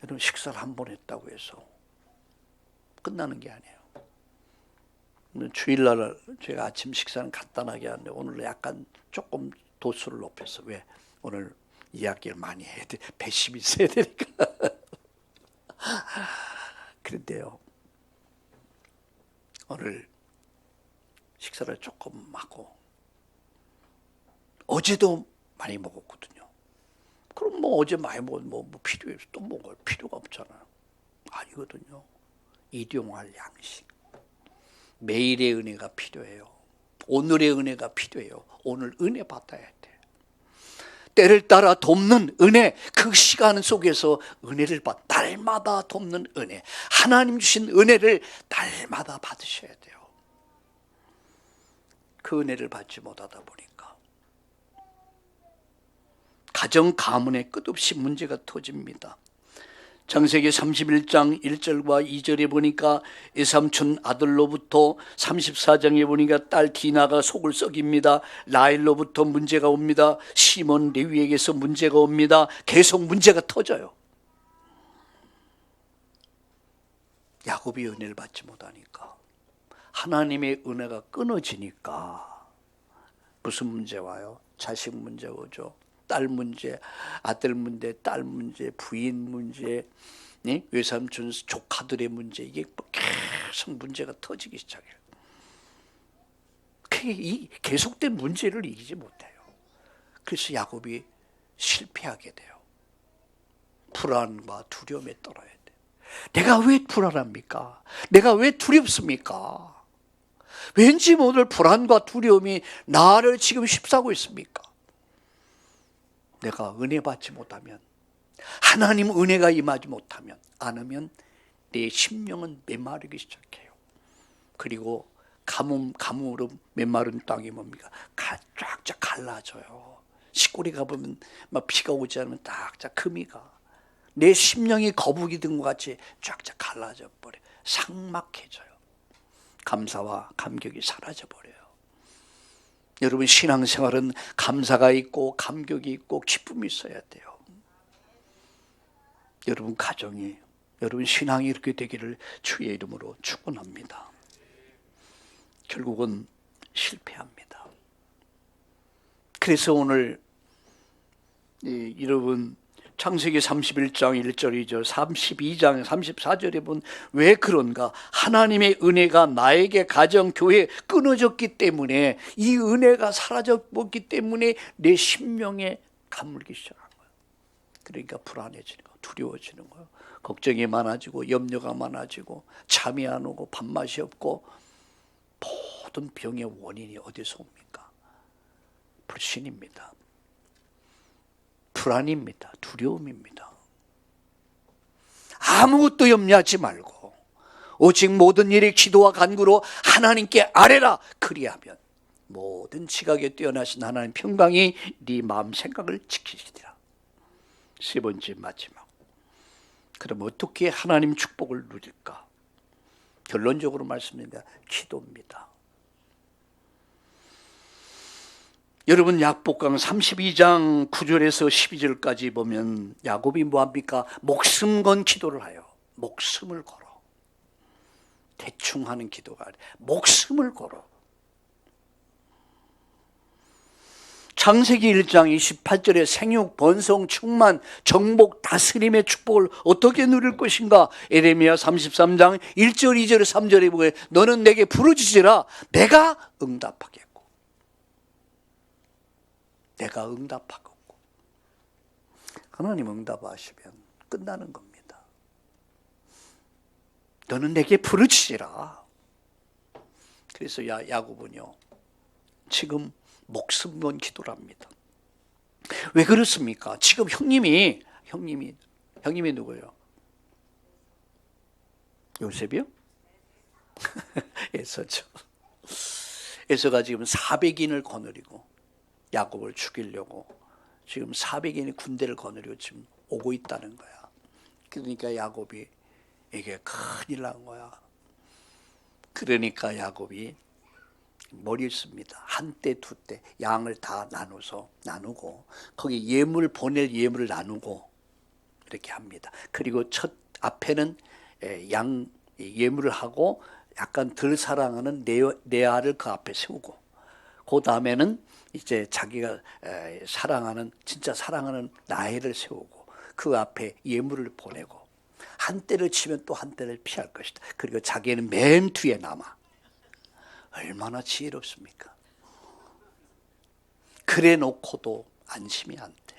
여러분 식사를 한 번 했다고 해서 끝나는 게 아니에요. 주일날 제가 아침 식사는 간단하게 하는데 오늘 약간 조금 도수를 높였어. 왜? 오늘 이야기를 많이 해야 돼. 배심이 있어야 되니까. 그런데요, 오늘 식사를 조금 하고 어제도 많이 먹었거든요. 그럼 뭐 어제 많이 먹으면 뭐 필요해서 또 먹을 필요가 없잖아요. 아니거든요. 일용할 양식. 매일의 은혜가 필요해요. 오늘의 은혜가 필요해요. 오늘 은혜 받아야 돼. 때를 따라 돕는 은혜, 그 시간 속에서 은혜를 날마다 돕는 은혜, 하나님 주신 은혜를 날마다 받으셔야 돼요. 그 은혜를 받지 못하다 보니까 가정 가문에 끝없이 문제가 터집니다. 창세기 31장 1절과 2절에 보니까 외삼촌 아들로부터 34장에 보니까 딸 디나가 속을 썩입니다. 라헬로부터 문제가 옵니다. 시몬 레위에게서 문제가 옵니다. 계속 문제가 터져요. 야곱이 은혜를 받지 못하니까, 하나님의 은혜가 끊어지니까 무슨 문제 와요? 자식 문제 오죠. 딸 문제, 아들 문제, 딸 문제, 부인 문제, 외삼촌 조카들의 문제, 이게 계속 문제가 터지기 시작해요. 이 계속된 문제를 이기지 못해요. 그래서 야곱이 실패하게 돼요. 불안과 두려움에 떨어야 돼요. 내가 왜 불안합니까? 내가 왜 두렵습니까? 왠지 모를 불안과 두려움이 나를 지금 휩싸고 있습니까? 내가 은혜 받지 못하면, 하나님 은혜가 임하지 못하면, 않으면 내 심령은 메마르기 시작해요. 그리고 가뭄으로 메마른 땅이 뭡니까? 쫙쫙 갈라져요. 시골에 가보면 막 비가 오지 않으면 쫙쫙 금이가, 내 심령이 거북이 든 것 같이 쫙쫙 갈라져 버려요. 삭막해져요. 감사와 감격이 사라져 버려요. 여러분, 신앙생활은 감사가 있고 감격이 있고 기쁨이 있어야 돼요. 여러분 가정이, 여러분 신앙이 이렇게 되기를 주의 이름으로 축원합니다. 결국은 실패합니다. 그래서 오늘 여러분 창세기 31장 1절이죠. 32장 34절에 보면 왜 그런가? 하나님의 은혜가 나에게 가정, 교회에 끊어졌기 때문에, 이 은혜가 사라졌기 때문에 내 심령에 가물기 시작한 거예요. 그러니까 불안해지는 거예요. 두려워지는 거예요. 걱정이 많아지고 염려가 많아지고 잠이 안 오고 밥맛이 없고, 모든 병의 원인이 어디서 옵니까? 불신입니다. 불안입니다. 두려움입니다. 아무것도 염려하지 말고 오직 모든 일에 기도와 간구로 하나님께 아뢰라. 그리하면 모든 지각에 뛰어나신 하나님 평강이 네 마음 생각을 지키시리라. 세 번째 마지막. 그럼 어떻게 하나님 축복을 누릴까? 결론적으로 말씀드립니다. 기도입니다. 여러분 야복강 32장 9절에서 12절까지 보면 야곱이 뭐합니까? 목숨 건 기도를 해요. 목숨을 걸어. 대충 하는 기도가 아니라 목숨을 걸어. 창세기 1장 28절에 생육, 번성, 충만, 정복, 다스림의 축복을 어떻게 누릴 것인가? 에레미야 33장 1절, 2절, 3절에 보게 너는 내게 부르짖으라. 내가 응답하겠고. 내가 응답하겠고. 하나님 응답하시면 끝나는 겁니다. 너는 내게 부르짖으라. 그래서 야곱은요 지금 목숨 건 기도를 합니다. 왜 그렇습니까? 지금 형님이 누구예요? 요셉이요? 에서죠. 에서가 지금 400인을 거느리고 야곱을 죽이려고 지금 400인의 군대를 거느리고 지금 오고 있다는 거야. 그러니까 야곱이 이게 큰일 난 거야. 그러니까 야곱이 머리 씁니다. 한 때, 두 때 양을 다 나누고 거기 보낼 예물을 나누고 이렇게 합니다. 그리고 첫 앞에는 양 예물을 하고 약간 덜 사랑하는 레아를 그 앞에 세우고, 그 다음에는 이제 자기가 진짜 사랑하는 라헬을 세우고 그 앞에 예물을 보내고, 한 때를 치면 또 한 때를 피할 것이다. 그리고 자기는 맨 뒤에 남아. 얼마나 지혜롭습니까? 그래 놓고도 안심이 안 돼.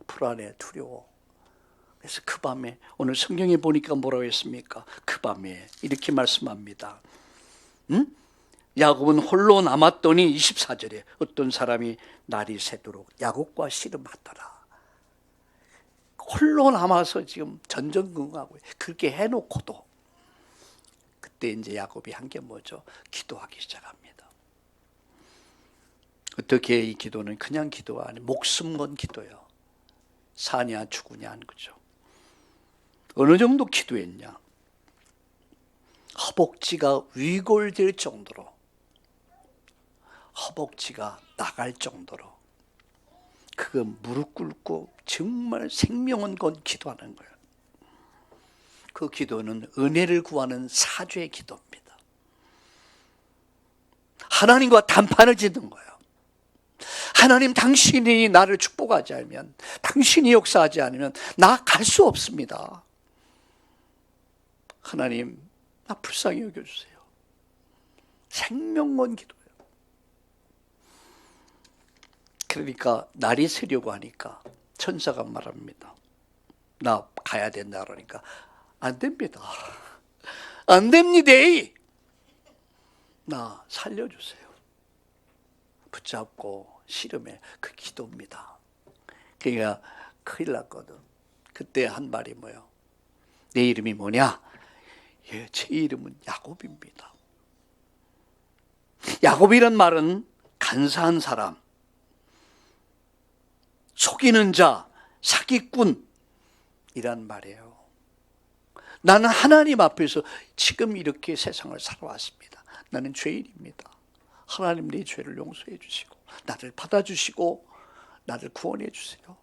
불안해, 두려워. 그래서 그 밤에, 오늘 성경에 보니까 뭐라고 했습니까? 그 밤에 이렇게 말씀합니다. 야곱은 홀로 남았더니 24절에 어떤 사람이 날이 새도록 야곱과 씨름하더라. 홀로 남아서 지금 전전긍긍하고 그렇게 해놓고도 그때 이제 야곱이 한 게 뭐죠? 기도하기 시작합니다. 어떻게 이 기도는 그냥 기도가 아니고 목숨 건 기도예요. 사냐 죽으냐 하는 거죠. 어느 정도 기도했냐? 허벅지가 위골될 정도로, 허벅지가 나갈 정도로 그거 무릎 꿇고 정말 생명은 건 기도하는 거예요. 그 기도는 은혜를 구하는 사죄의 기도입니다. 하나님과 단판을 짓는 거예요. 하나님, 당신이 나를 축복하지 않으면, 당신이 역사하지 않으면 나 갈 수 없습니다. 하나님, 나 불쌍히 여겨주세요. 생명건 기도예요. 그러니까 날이 새려고 하니까 천사가 말합니다. 나 가야 된다 그러니까 안 됩니다. 안 됩니다. 나 살려주세요. 붙잡고 씨름해. 그 기도입니다. 그러니까 큰일 났거든. 그때 한 말이 뭐예요? 내 이름이 뭐냐? 예, 제 이름은 야곱입니다. 야곱이란 말은 간사한 사람, 속이는 자, 사기꾼이란 말이에요. 나는 하나님 앞에서 지금 이렇게 세상을 살아왔습니다. 나는 죄인입니다. 하나님, 내 죄를 용서해 주시고 나를 받아주시고 나를 구원해 주세요.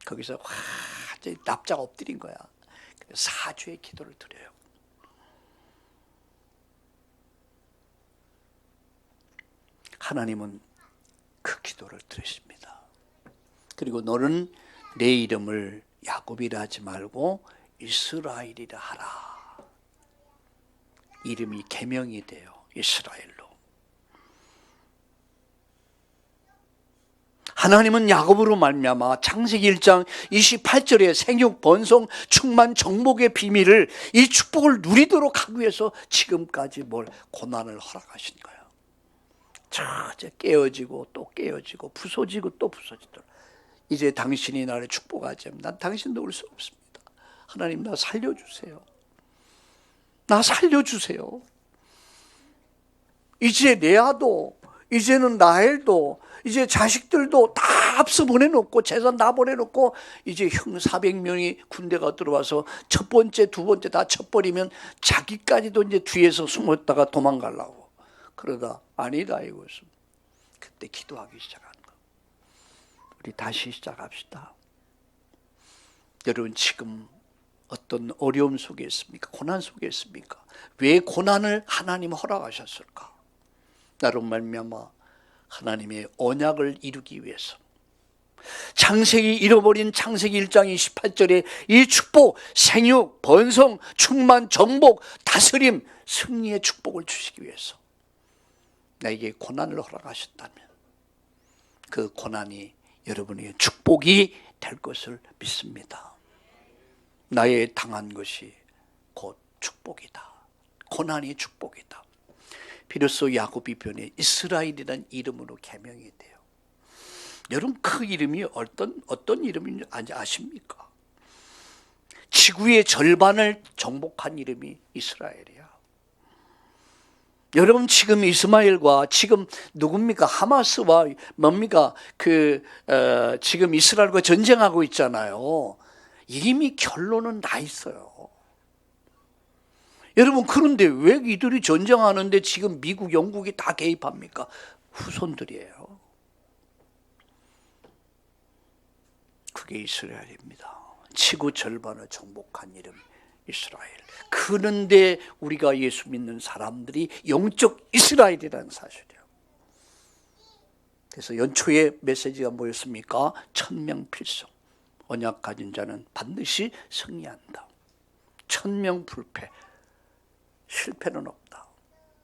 거기서 완전히 납작 엎드린 거야. 사죄의 기도를 드려요. 하나님은 그 기도를 들으십니다. 그리고 너는 내 이름을 야곱이라 하지 말고 이스라엘이라 하라. 이름이 계명이 돼요. 이스라엘로. 하나님은 야곱으로 말미암아 창세기 1장 28절에 생육, 번성, 충만, 정복의 비밀을, 이 축복을 누리도록 하기 위해서 지금까지 뭘 고난을 허락하신 거예요. 이제 깨어지고 또 깨어지고 부서지고 또 부서지더라. 이제 당신이 나를 축복하지 않으면 난 당신 도울 수 없습니다. 하나님, 나 살려주세요. 나 살려주세요. 이제 레아도, 이제는 라헬도, 이제 자식들도 다 앞서 보내놓고 재산 다 보내놓고 이제 형 400명이 군대가 들어와서 첫 번째, 두 번째 다 쳐버리면 자기까지도 이제 뒤에서 숨었다가 도망가려고. 그러다 아니다 이것은. 그때 기도하기 시작한 거. 우리 다시 시작합시다. 여러분, 지금 어떤 어려움 속에 있습니까? 고난 속에 있습니까? 왜 고난을 하나님 허락하셨을까? 나로 말미암아 하나님의 언약을 이루기 위해서, 창세기 잃어버린 창세기 1장 28절에 이 축복, 생육, 번성, 충만, 정복, 다스림, 승리의 축복을 주시기 위해서 나에게 고난을 허락하셨다면 그 고난이 여러분에게 축복이 될 것을 믿습니다. 나의 당한 것이 곧 축복이다. 고난이 축복이다. 비로소 야곱이 변해 이스라엘이라는 이름으로 개명이 돼요. 여러분, 그 이름이 어떤 이름인지 아십니까? 지구의 절반을 정복한 이름이 이스라엘이야. 여러분, 지금 이스마엘과 지금 누굽니까? 하마스와 뭡니까? 지금 이스라엘과 전쟁하고 있잖아요. 이미 결론은 나 있어요. 여러분, 그런데 왜 이들이 전쟁하는데 지금 미국, 영국이 다 개입합니까? 후손들이에요. 그게 이스라엘입니다. 지구 절반을 정복한 이름 이스라엘. 그런데 우리가 예수 믿는 사람들이 영적 이스라엘이라는 사실이에요. 그래서 연초에 메시지가 뭐였습니까? 천명필성. 언약 가진 자는 반드시 승리한다. 천명불패. 실패는 없다.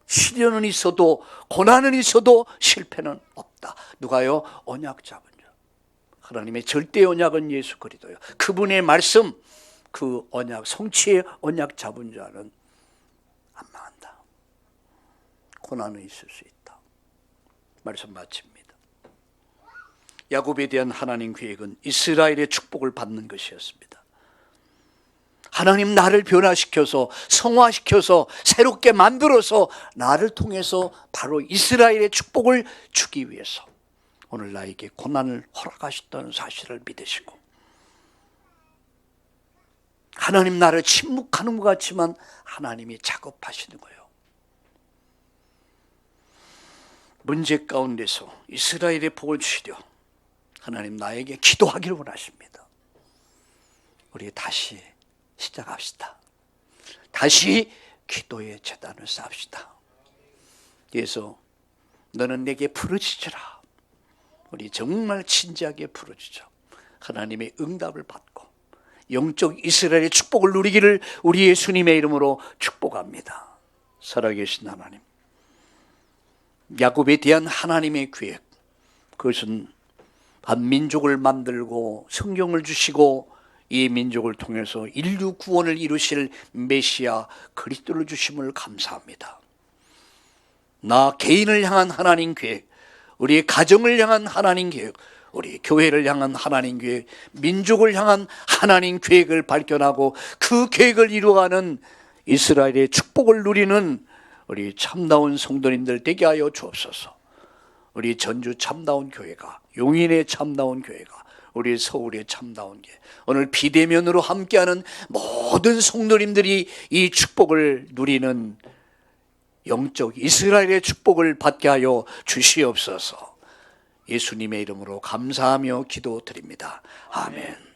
시련은 있어도, 고난은 있어도 실패는 없다. 누가요? 언약 잡은 자. 하나님의 절대 언약은 예수 그리스도요. 그분의 말씀, 그 언약, 성취의 언약 잡은 자는 안 망한다. 고난은 있을 수 있다. 말씀 마칩니다. 야곱에 대한 하나님 계획은 이스라엘의 축복을 받는 것이었습니다. 하나님, 나를 변화시켜서 성화시켜서 새롭게 만들어서 나를 통해서 바로 이스라엘의 축복을 주기 위해서 오늘 나에게 고난을 허락하셨다는 사실을 믿으시고, 하나님 나를 침묵하는 것 같지만 하나님이 작업하시는 거예요. 문제 가운데서 이스라엘의 복을 주시려 하나님 나에게 기도하기를 원하십니다. 우리 다시 시작합시다. 다시 기도의 제단을 쌓읍시다. 그래서 너는 내게 부르짖으라. 우리 정말 진지하게 부르짖어 하나님의 응답을 받고 영적 이스라엘의 축복을 누리기를 우리 예수님의 이름으로 축복합니다. 살아계신 하나님, 야곱에 대한 하나님의 계획, 그것은 한 민족을 만들고 성경을 주시고 이 민족을 통해서 인류 구원을 이루실 메시아 그리스도를 주심을 감사합니다. 나 개인을 향한 하나님 계획, 우리의 가정을 향한 하나님 계획, 우리 교회를 향한 하나님 계획, 민족을 향한 하나님 계획을 발견하고 그 계획을 이루어가는 이스라엘의 축복을 누리는 우리 참다운 성도님들 되게 하여 주옵소서. 우리 전주 참다운 교회가, 용인의 참다운 교회가, 우리 서울의 참다운 교회, 오늘 비대면으로 함께하는 모든 성도님들이 이 축복을 누리는 영적 이스라엘의 축복을 받게 하여 주시옵소서. 예수님의 이름으로 감사하며 기도드립니다. 아멘.